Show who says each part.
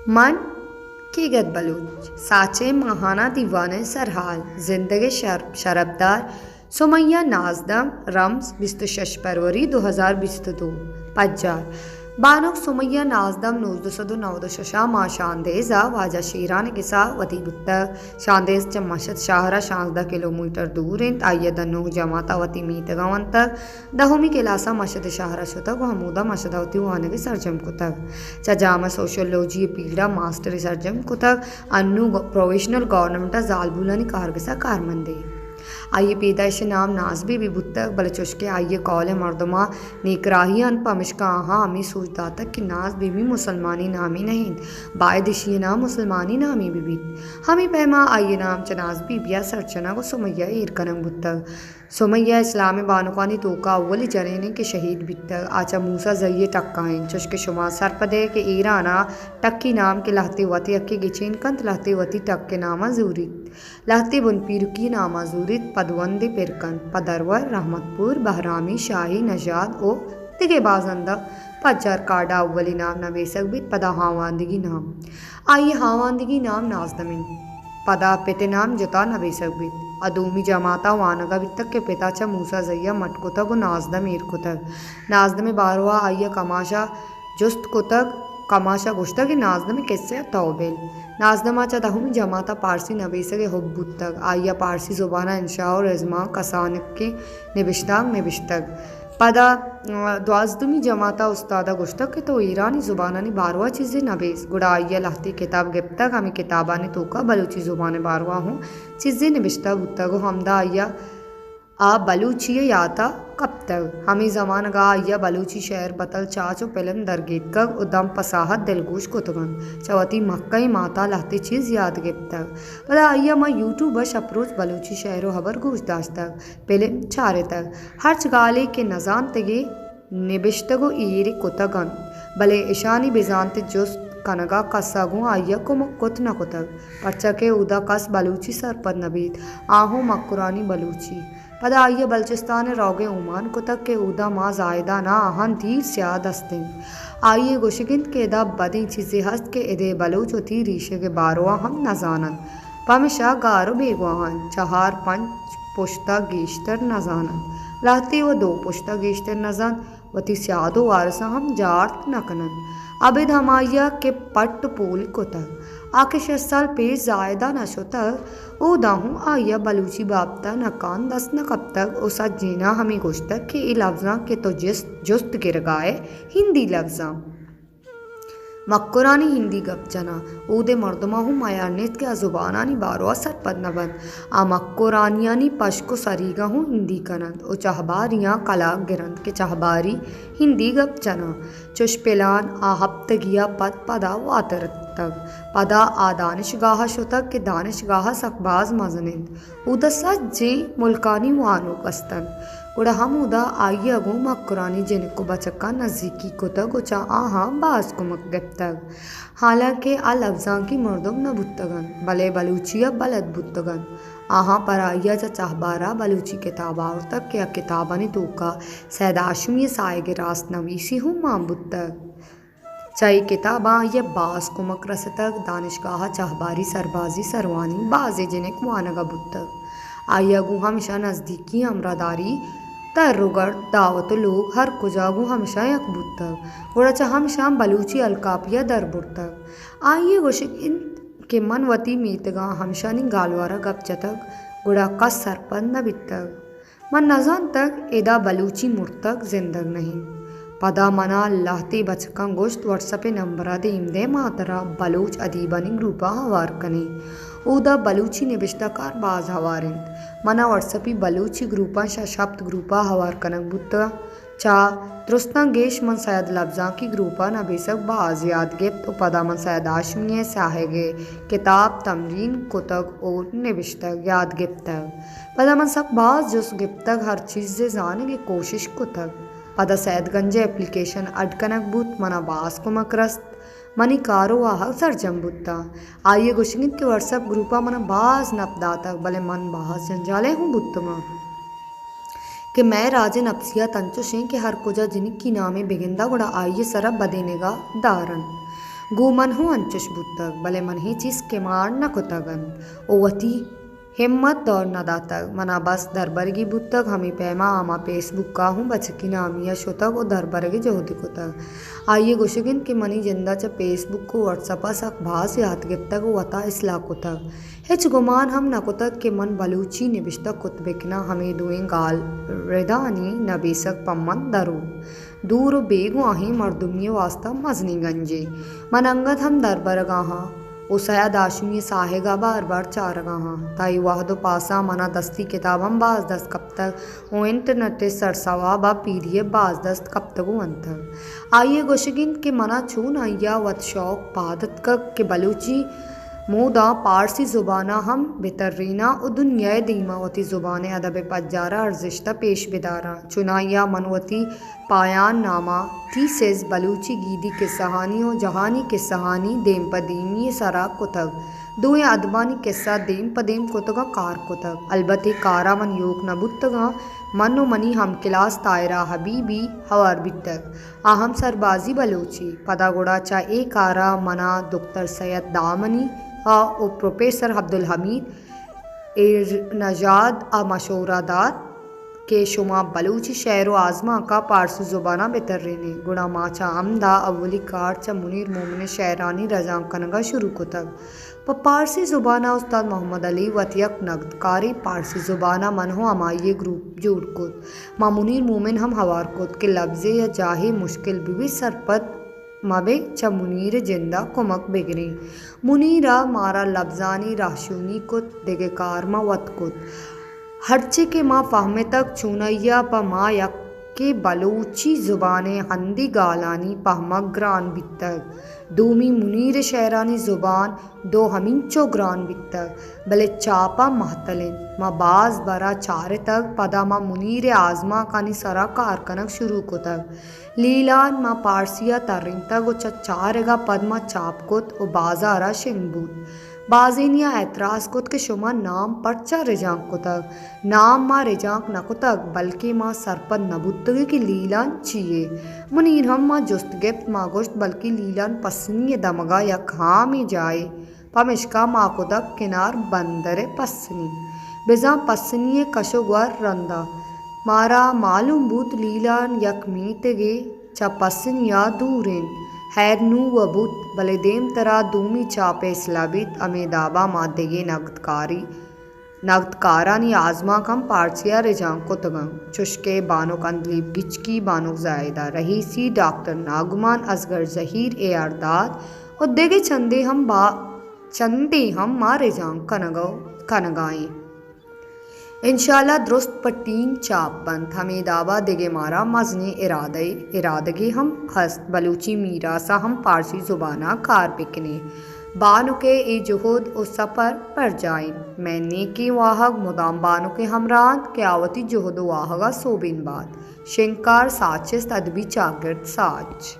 Speaker 1: मन की गद बलूच साचे महाना दीवाने सरहाल जिंदगी शरबदार सुमैया नाजदम रम्स 26 फरवरी 2022 पज्जार बानोक सुमैया नाजदम नूजदसदु नवदशशा मा शांदेजा वाजा शीरान किसा वती बुत्तर शांदेज चमशत शाहरा 16 किलोमीटर दूर इंत आये दन्नो जमाता वती मीतगवंत दहुमी केलासा मशद शाहरा शुतक हमूदा मशदवती वानगे सरजम कुतक चजामा सोशियोलॉजी पीड़ा मास्टर सर्जम कुतक अन्नु प्रोविजनल गवर्नमेंट जालबुलानी कारगसा कारमंदे आइए पैदाइश नाम नाज भी बुत्तक बलचुश्के आइए कौल मर्दमा नेकराही अन पमिश्का आहा अमी सोचता तक कि नाज बीबी मुसलमानी नामी नहीं बाय दिशी नाम मुसलमानी नामी बीबी हमी पैमा आइए नाम चनाज बीबिया सरचना को सुमैया ईरकनंग बुत्तक सुमैया इस्लाम बानुकानी तोका अव्वली जरेने के शहीद बित्तक आचा मूसा जइये टक्काइन चुश्के शुमा सरपदे के ईराना टक्की नाम के लहते वती अक्के गिचेन कंत लहते वती टक के नामा जूरी लहते बुन पीरुकी नामा जूरित पदवंदे पिरकन पदरवर रहमतपुर बहरामी शाही नजाद ओ तिगे बाजंदा पज्जर काडा अव्वली नाम नवेसक बित पदा हावांदगी नाम आइए हावांदगी नाम नाजदमिन पदा पेते नाम जुता नवेसक बित अदूमी जमाता वानगा बितक के पिता चा मूसा जैया मटकुतक व नाजदम ईरकुतक नाजदम बारवा आइया कमाशा जुस्त कुतक कमाशा गुश्तक नाजदम किस्से तौबेल नाजदमाचा दहुमी जमाता पारसी नवेसक हुब्बुतक आइया पारसी जुबाना इंशा और रजमा कसानक के निबिश्तक पदा द्वाजदुमी जमाता उस्तादा गुश्तक के तो ईरानी जुबानानी बारवा चीज़ें नवेस गुड़ा आइया लहती किताब गिप्तक हमें किताबानी तोका बलूची जुबान बारवा हूँ चीज़ें निबिश्ता बुत्तक हमदा आइया आ बलूची याता कब तक हमें जमान गा आइया बलूची शहर बतल चाचो पिलम दरगेतक उदम पसाहत दिलगोश कुतगन चवती मक्कई माता लहती चीज़ याद गिप्तक पता आइया माँ यूट्यूबर अप्रोच बलूची शहरो हबर गोश दाश्तक पिलम चारे तक हर्च गाले के नजान तगे निबिश्तगो ईरे कुतगन भले ईशानी बिजानते जुस्त कनगा कसागु आइया को कुत न कुतक पर्चा के उदा कस बलूची सरपद नबीत आहो मकुरानी बलूची पदा आइया बलचिस्तान रोगे उमान कुतक के उदा माँ जायदा ना आहन धीर स्याद हस्तिन आइए गुशिगिंद के दा बदी चीज़े हस्त के इदे बलूच होती रीशे के बारवा हम न जानन पमिशा गारो बेगवाहन चहार पंच पुश्ता गेश्तर न जानन लाती वो 2 पुश्ता गेश्तर न जान वती स्यादो वारसा हम जार्त न कनन अबिद हमाया के पट्ट पोल कुतक आके 6 साल पेश जायदा नशो तक ओ दाहूँ आइया बलूची बाबता नकान दस न कब तक ओ सच जीना हमें गुश्तक के ई लफ्जा के तो जुस्त गिर गाए हिंदी लफ्जा मक्कुरानी हिंदी गपचना ऊदे मर्दमा हूँ मायानित के जुबानानी बारवा सरपद नबन आ मक्कुरानियानी पशको सरीगा हूँ हिंदी कनंद ओ चाहबारियाँ कलाक गिरंद के चाहबारी हिंदी गपचना चुशपिलान आ हफ्तगिया पद पदा वातरत तक पदा आ दानिशगाह शुतक के दानिशगाह सकबाज मजनिंद उदा सज्जे मुल्कानी वानो कस्तन उड़ा हम उदा आइए अगो मक्कुरानी जिनको बचक्का नज़दीकी कुतक उचा आहा बाज को मकगप्तक हालांकि आ लफ्ज़ां की मर्दम न बुत्तगन भले बलूचिया बलद बुत्तगन आहा पर आइया चा चाहबारा बलूची किताबा और तक क्या किताबानी तोका सैदाशमी सायगे रास्त नवीसी हूँ माँ बुत्तक चाहे किताबा ये बास को मकरस तक दानिशगाह चाहबारी सरबाजी सरवानी बाजे जिन्हें कुआनगा बुत्तक आइया गु हमेशा नज़दीकी अमरादारी तर्रुगढ़ दावत लोग हर कुजागु हमेशा यक बुत्तक गुड़ा हमेशा बलूची अलकापिया दर बुत्तक आइए गुशिक इन के मनवती मीतगा हमेशा नि गालवारा गप चतक गुड़ा कस सरपंद न बित्तक मन नजान तक एदा बलूची मुर्तक जिंदग नहीं पदा मना लाहती बचका गोश्त व्हाट्सएप नंबरा दे इमदे मातरा बलूच अदीबानी ग्रुपा हवार कने उदा बलूची निबिश्ताकार बाज हवारिंद मना व्हाट्सएपी बलूची ग्रुपा शब्द ग्रुपा हवार कनक बुत्ता चा दुरुस्ता गेश मन सैद लफ्जा की ग्रुपा नबीसक बाज याद गिफ्त तो पदा मन सैद आशमिय साहेगे किताब तमरीन कुतक और निबिश्तक याद गिफ्तक पदा मन सक बाज जुस गिफ्तक हर चीज़ से जाने की कोशिश कुतक पदा सैदगंजे एप्लीकेशन अडकनक बुत मना बास को मकरस्त मनी कारो वाह सरजम बुत्ता आइए गुशगिन के व्हाट्सएप ग्रुपा मना बाज नपदातक भले मन बाहस जंजाले हूँ बुत्तमा कि मैं राजे नफसिया तंचो शें के हर कुजा जिनिक की नामे बिगिंदा गुड़ा आइए सरब बदेनेगा दारन गूमन हो अंचुश बुतक भले मन ही चीज के मार न कुतगन ओवती हिम्मत दौड़ न दातक मना बस दरबरगी बुतक हमी पैमा आमा फेसबुक का हूँ बचकी नामिया शोतक और दरबरगी जोहदी कुतक आइए गोशगिन के मनी जिंदा च फेसबुक को व्हाट्सअप सक भास यात गिफ्तक वता इसला कुतक हेच गुमान हम न कुतक के मन बलूची निबिश्तक कुतबिकना हमें दुएं गाल रेदानी नबीसक पम्मन दरू दूर बेगु आही मर्दुमिय वास्ता मजनी गंजे मन अंगत हम दरबरगाहा उसया दाशुनी साहेगा बार बार चारगाहा ताई वाहदो पासा मना दस्ती किताब हम बाज दस्त कब तक ओ इंटरनेट सरसवा बा पीढ़ी बाज दस्त कब तक अंतर आइए गोशगिन के मना छून आइया वत शौक पादत के बलूची मोदा पारसी ज़ुबाना हम बेतरीना और दुनिया दीमावती ज़ुबान अदब पज्जारा अर्जिश्ता पेश बिदारा चुनाइया मनवती पायान नामा थीसेस बलूची गीदी के सहानी और जहानी के सहानी देम पदीमी सरा कुतग दुए अदबानी किस्सा देम पदेम कुतगा कार कुतग अलबते कारा मन योग नबुतगा मनो मनी हम किलास तायरा हबीबी हवर बितक आहम सरबाजी बलूची पदागुड़ा चा ए कारा मना दुख्तर सैयद दामनी और प्रोफेसर अब्दुल हमीद नजाद आ मशोरादात के शुमा बलूची शहर आज़मा का पारसी ज़ुबाना बेतर्रेने गुड़ा माचा अमदा अवली कार च मुनीर मोमिन शहरानी रजाम कनगा शुरू कुतग पारसी ज़ुबाना उस्ताद मोहम्मद अली वतियक नगदकारी पारसी ज़ुबाना मनहो अमाइये ग्रुप जोड़ कुत मा मुनीर मोमिन हम हवार कुत के लफ्ज़े या जाहे मुश्किल भी सरपत मबे च मुनीर जिंदा कुमक बिगरी मुनीरा मारा लफ्जानी राशूनी कुत दिगे कारमा वत कुत हरचे के माँ फाहमे तक चुनैया प माँ यक के बलूची ज़ुबाने हंदी गालानी पहमक ग्रान बितक दूमी मुनीर शहरानी ज़ुबान दो हमिंचो ग्रान बितक भले चापा महतलिन माँ बाज बरा चारे तक पदा माँ मुनीर आज़मा कानी सरा कार कनक शुरू को तक लीलान माँ पारसिया तरिन तक वो चारेगा पदमा चाप कुत और बाजारा शिंगबूत बाजीनिया एतराज़ कुत के शुमा नाम पर्चा रिजांक कुतक नाम माँ रिजांक न कुतक बल्कि माँ सरपद नबुतगे की लीलान चाहिए मुनीर हम माँ जुस्त गिफ्त माँ गोश्त बल्कि लीलान पसनी दमगा या खा में जाए पमिश्का माँ कुतक किनार बंदर पसनी बिजा पसनी कशोगवर रंदा मारा मालूम बूत लीलान यक मीतगे च पसनिया दूरें हैर नू वबुत भले देम तरा दूमी चापे इस्लाबित अमेदाबा मादेगे नगदकारानी आज़मा कम पार्सिया रिजां कुतगं चुश्के बानुक अंदलीब गिचकी बानुक जायदा रहीसी डॉक्टर नागुमान असगर जहीर ए अरदाद और देगे चंदे हम माँ रिजां कनगाएं इंशाल्लाह दुरुस्त पट्टीन चाप बंद हमें दावा दिगे मारा मजने इरादगे हम हस्त बलूची मीरा सा हम पारसी ज़ुबाना कार पिकने बानु के ए जुहूद उस सफ़र पर जाइन मैंने के वाहक मुदाम बानु के हमरान के आवती जुहूद वाहगा सोबिन बाद शिंकार साचिस अदबी चागिर्द साच।